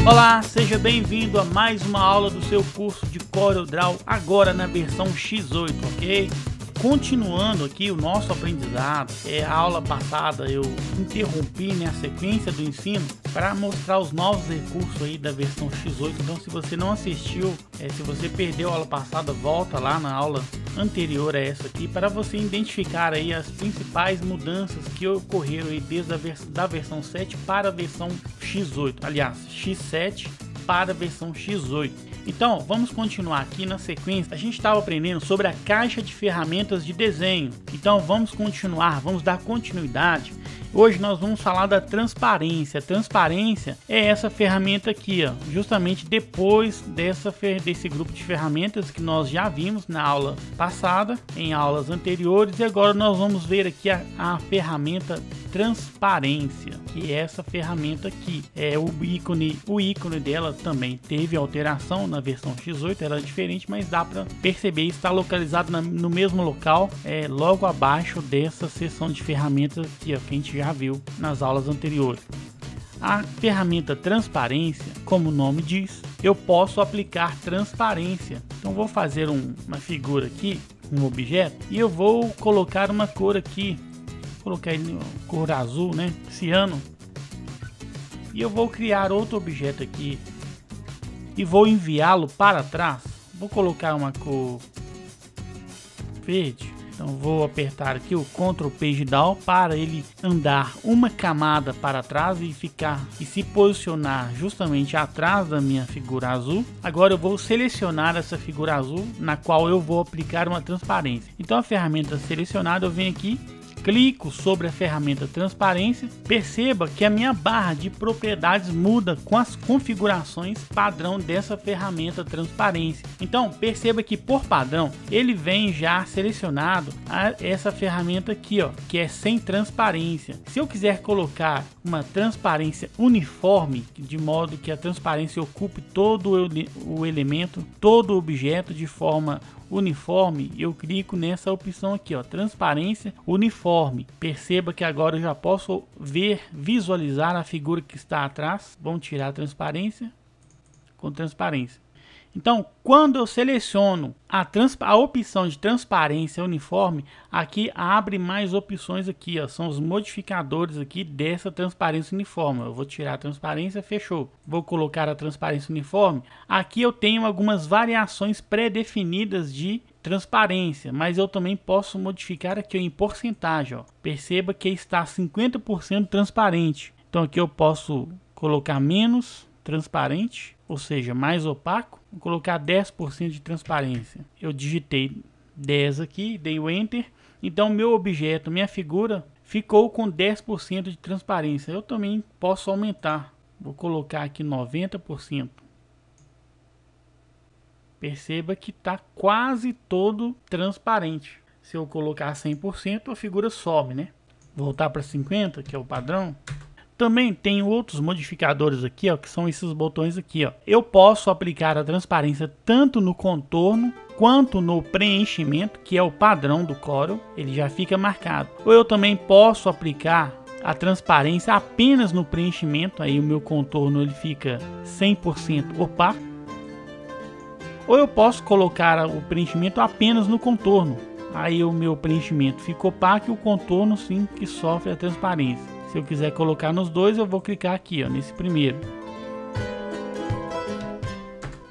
Olá, seja bem-vindo a mais uma aula do seu curso de CorelDRAW, agora na versão X8, ok? Continuando aqui o nosso aprendizado, a aula passada eu interrompi a sequência do ensino para mostrar os novos recursos aí da versão X8. Então, se você não assistiu, se você perdeu a aula passada, volta lá na aula anterior a essa aqui para você identificar aí as principais mudanças que ocorreram aí desde da versão 7 para a versão X8, aliás, X7 para a versão X8. Então, vamos continuar aqui na sequência. A gente estava aprendendo sobre a caixa de ferramentas de desenho. Então, vamos continuar, vamos dar continuidade. Hoje nós vamos falar da transparência. A transparência é essa ferramenta aqui, ó, justamente depois desse grupo de ferramentas que nós já vimos na aula passada, em aulas anteriores, e agora nós vamos ver aqui a ferramenta transparência, que é essa ferramenta aqui. O ícone dela também teve alteração na versão X8, ela é diferente, mas dá para perceber, está localizado no mesmo local, logo abaixo dessa seção de ferramentas aqui, ó, que a gente já viu nas aulas anteriores. A ferramenta transparência, como o nome diz, eu posso aplicar transparência. Então vou fazer uma figura aqui, um objeto, e eu vou colocar uma cor aqui, colocar ele cor azul, né, ciano, e eu vou criar outro objeto aqui e vou enviá-lo para trás. Vou colocar uma cor verde. Então vou apertar aqui o Ctrl Page Down para ele andar uma camada para trás e se posicionar justamente atrás da minha figura azul. Agora eu vou selecionar essa figura azul na qual eu vou aplicar uma transparência. Então a ferramenta selecionada, eu venho aqui, clico sobre a ferramenta transparência, perceba que a minha barra de propriedades muda com as configurações padrão dessa ferramenta transparência. Então perceba que por padrão ele vem já selecionado essa ferramenta aqui, ó, que é sem transparência. Se eu quiser colocar uma transparência uniforme, de modo que a transparência ocupe todo o elemento, todo o objeto de forma uniforme, eu clico nessa opção aqui, ó, transparência uniforme. Perceba que agora eu já posso visualizar a figura que está atrás. Vamos tirar a transparência com transparência. Então, quando eu seleciono a opção de transparência uniforme, aqui abre mais opções aqui, ó, são os modificadores aqui dessa transparência uniforme. Eu vou tirar a transparência, fechou. Vou colocar a transparência uniforme. Aqui eu tenho algumas variações pré-definidas de transparência, mas eu também posso modificar aqui, ó, em porcentagem, ó. Perceba que está 50% transparente. Então aqui eu posso colocar menos transparente, ou seja, mais opaco. Vou colocar 10% de transparência. Eu digitei 10 aqui, dei o Enter. Então meu objeto, minha figura, ficou com 10% de transparência. Eu também posso aumentar. Vou colocar aqui 90%. Perceba que está quase todo transparente. Se eu colocar 100%, a figura sobe, né? Voltar para 50%, que é o padrão. Também tem outros modificadores aqui, ó, que são esses botões aqui, ó. Eu posso aplicar a transparência tanto no contorno quanto no preenchimento, que é o padrão do Corel, ele já fica marcado. Ou eu também posso aplicar a transparência apenas no preenchimento, aí o meu contorno ele fica 100% opaco. Ou eu posso colocar o preenchimento apenas no contorno, aí o meu preenchimento fica opaco e o contorno sim que sofre a transparência. Se eu quiser colocar nos dois, eu vou clicar aqui, ó, nesse primeiro.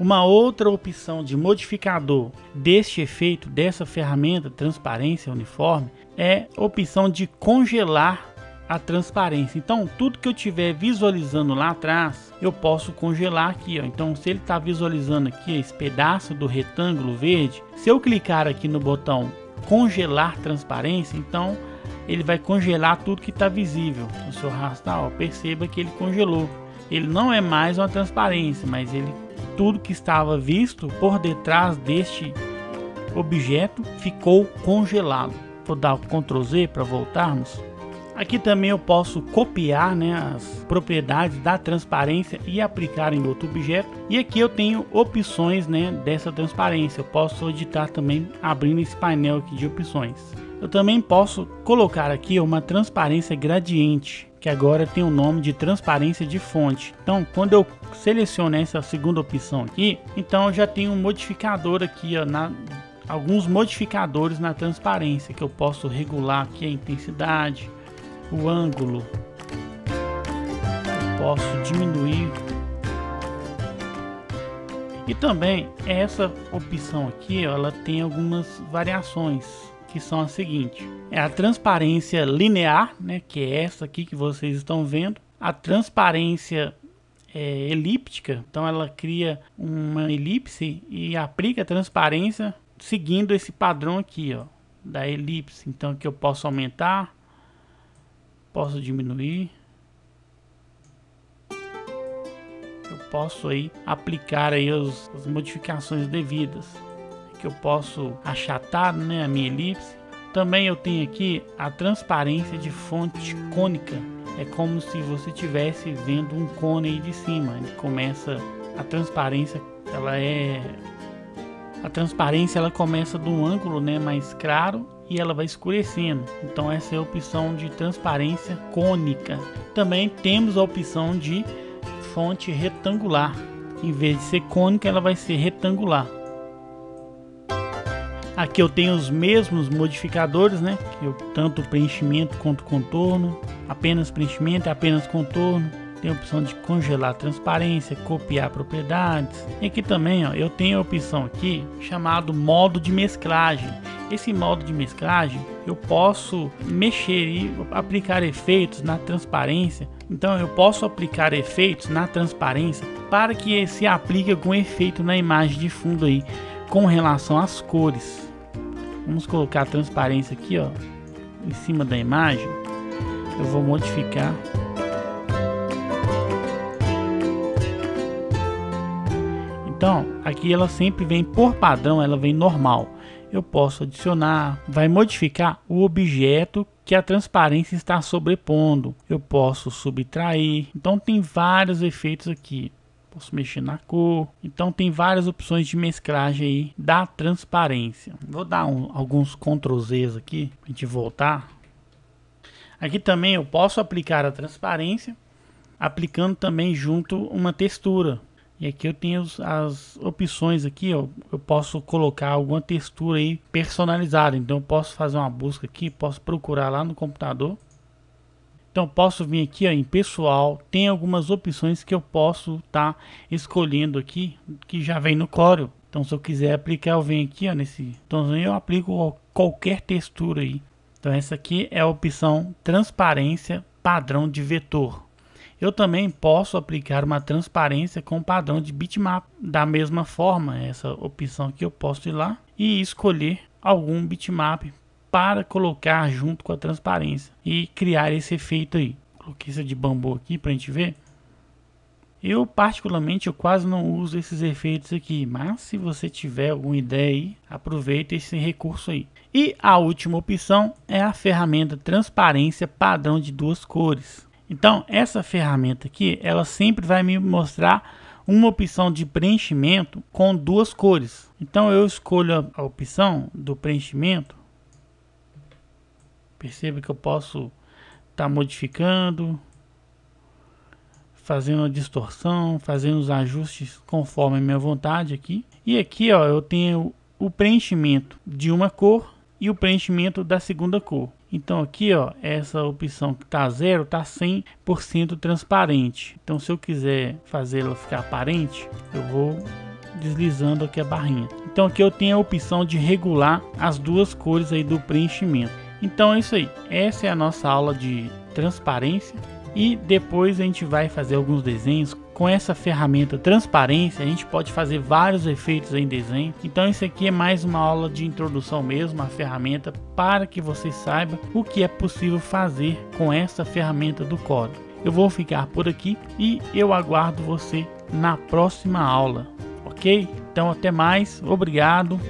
Uma outra opção de modificador deste efeito, dessa ferramenta transparência uniforme, é a opção de congelar a transparência. Então tudo que eu estiver visualizando lá atrás, eu posso congelar aqui, ó. Então se ele está visualizando aqui esse pedaço do retângulo verde, se eu clicar aqui no botão congelar transparência, então ele vai congelar tudo que está visível. Então, se eu arrastar, ó, perceba que ele congelou. Ele não é mais uma transparência, mas tudo que estava visto por detrás deste objeto ficou congelado. Vou dar o Ctrl Z para voltarmos. Aqui também eu posso copiar, né, as propriedades da transparência e aplicar em outro objeto. E aqui eu tenho opções, né, dessa transparência. Eu posso editar também abrindo esse painel aqui de opções. Eu também posso colocar aqui uma transparência gradiente, que agora tem o nome de transparência de fonte. Então, quando eu seleciono essa segunda opção aqui, então eu já tenho um modificador aqui, ó, alguns modificadores na transparência, que eu posso regular aqui a intensidade, o ângulo, eu posso diminuir. E também essa opção aqui, ó, ela tem algumas variações, que são as seguintes: é a transparência linear, né, que é essa aqui que vocês estão vendo, a transparência elíptica, então ela cria uma elipse e aplica a transparência seguindo esse padrão aqui, ó, da elipse. Então aqui eu posso aumentar, posso diminuir, eu posso aí aplicar aí as modificações devidas. Que eu posso achatar, né, a minha elipse. Também eu tenho aqui a transparência de fonte cônica. É como se você estivesse vendo um cone aí de cima. Ele começa a transparência, ela começa de um ângulo, né, mais claro e ela vai escurecendo. Então essa é a opção de transparência cônica. Também temos a opção de fonte retangular. Em vez de ser cônica, ela vai ser retangular. Aqui eu tenho os mesmos modificadores, né? Tanto preenchimento quanto contorno. Apenas preenchimento e apenas contorno. Tem a opção de congelar a transparência, copiar propriedades. E aqui também, ó, eu tenho a opção aqui chamado modo de mesclagem. Esse modo de mesclagem eu posso mexer e aplicar efeitos na transparência. Então eu posso aplicar efeitos na transparência para que se aplique algum efeito na imagem de fundo aí, com relação às cores. Vamos colocar a transparência aqui, ó, em cima da imagem. Eu vou modificar. Então, aqui ela sempre vem por padrão, ela vem normal. Eu posso adicionar, vai modificar o objeto que a transparência está sobrepondo. Eu posso subtrair. Então tem vários efeitos aqui. Posso mexer na cor. Então tem várias opções de mesclagem aí da transparência. Vou dar alguns Ctrl Z aqui para a gente voltar. Aqui também eu posso aplicar a transparência, aplicando também junto uma textura. E aqui eu tenho as opções aqui, ó. Eu posso colocar alguma textura aí personalizada. Então eu posso fazer uma busca aqui, posso procurar lá no computador. Então posso vir aqui, ó, em pessoal, tem algumas opções que eu posso estar escolhendo aqui, que já vem no Corel. Então se eu quiser aplicar, eu venho aqui, ó, nesse botãozinho, eu aplico qualquer textura aí. Então essa aqui é a opção transparência padrão de vetor. Eu também posso aplicar uma transparência com padrão de bitmap. Da mesma forma, essa opção aqui eu posso ir lá e escolher algum bitmap para colocar junto com a transparência e criar esse efeito aí. Coloquei esse de bambu aqui para a gente ver. Eu particularmente eu quase não uso esses efeitos aqui, mas se você tiver alguma ideia aí, aproveita esse recurso aí. E a última opção é a ferramenta transparência padrão de duas cores. Então essa ferramenta aqui, ela sempre vai me mostrar uma opção de preenchimento com duas cores. Então eu escolho a opção do preenchimento. Perceba que eu posso estar modificando, fazendo a distorção, fazendo os ajustes conforme a minha vontade aqui. E aqui, ó, eu tenho o preenchimento de uma cor e o preenchimento da segunda cor. Então aqui, ó, essa opção que está 0 está 100% transparente. Então se eu quiser fazê-la ficar aparente, eu vou deslizando aqui a barrinha. Então aqui eu tenho a opção de regular as duas cores aí do preenchimento. Então é isso aí, essa é a nossa aula de transparência e depois a gente vai fazer alguns desenhos. Com essa ferramenta transparência a gente pode fazer vários efeitos em desenho. Então isso aqui é mais uma aula de introdução mesmo à ferramenta, para que você saiba o que é possível fazer com essa ferramenta do Corel. Eu vou ficar por aqui e eu aguardo você na próxima aula, ok? Então até mais, obrigado.